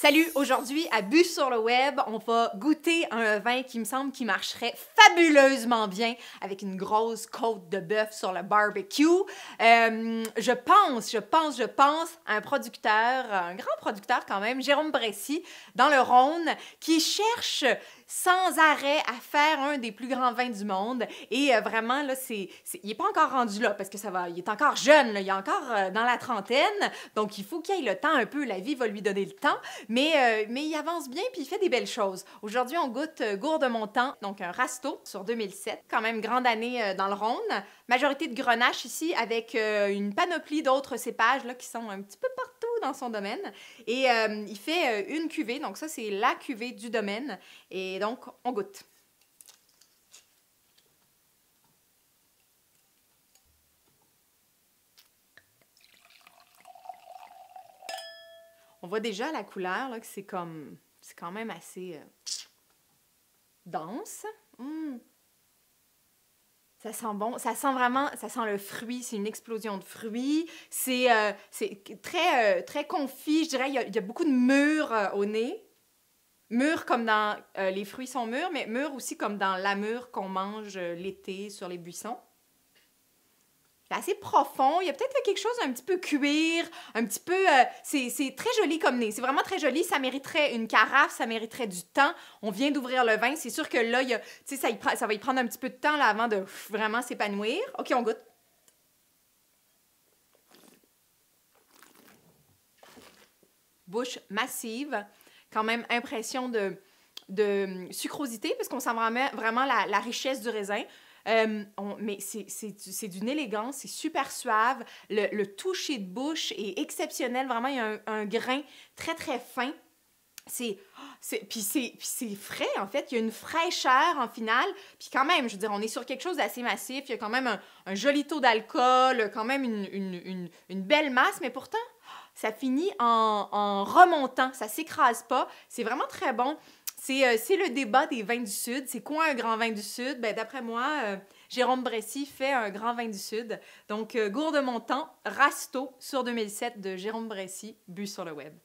Salut! Aujourd'hui, à Bu sur le web, on va goûter un vin qui me semble qui marcherait fabuleusement bien avec une grosse côte de bœuf sur le barbecue. Je pense à un producteur, un grand producteur quand même, Jérôme Bressy, dans le Rhône, qui cherche sans arrêt à faire un des plus grands vins du monde. Et vraiment, là, il n'est pas encore rendu là parce que il est encore jeune, là, il est encore dans la trentaine. Donc, il faut qu'il ait le temps un peu. La vie va lui donner le temps. Mais il avance bien puis il fait des belles choses. Aujourd'hui, on goûte Gourde-Montan, donc un Rasto sur 2007. Quand même grande année dans le Rhône. Majorité de Grenache ici avec une panoplie d'autres cépages là, qui sont un petit peu partout dans son domaine. Et il fait une cuvée, donc ça, c'est la cuvée du domaine. Et donc, on goûte. On voit déjà la couleur, là, que c'est quand même assez dense. Ça sent bon, ça sent vraiment, ça sent le fruit, c'est une explosion de fruits. C'est très confit, je dirais, il y a beaucoup de mûr au nez. Mûr comme dans, les fruits sont mûrs, mais mûr aussi comme dans la mûre qu'on mange l'été sur les buissons. C'est assez profond. Il y a peut-être quelque chose un petit peu cuir, un petit peu... c'est très joli comme nez. C'est vraiment très joli. Ça mériterait une carafe, ça mériterait du temps. On vient d'ouvrir le vin. C'est sûr que là, ça va y prendre un petit peu de temps là, avant de vraiment s'épanouir. OK, on goûte. Bouche massive. Quand même impression de sucrosité parce qu'on sent vraiment la richesse du raisin. Mais c'est d'une élégance, c'est super suave. Le toucher de bouche est exceptionnel. Vraiment, il y a un grain très, très fin. Puis c'est frais, en fait. Il y a une fraîcheur en finale. Puis quand même, je veux dire, on est sur quelque chose d'assez massif. Il y a quand même un joli taux d'alcool, quand même une belle masse. Mais pourtant, ça finit en remontant. Ça s'écrase pas. C'est vraiment très bon. C'est le débat des vins du Sud. C'est quoi un grand vin du Sud? Ben, d'après moi, Jérôme Bressy fait un grand vin du Sud. Donc, Gourde-Montan, Rasto sur 2007 de Jérôme Bressy, bu sur le web.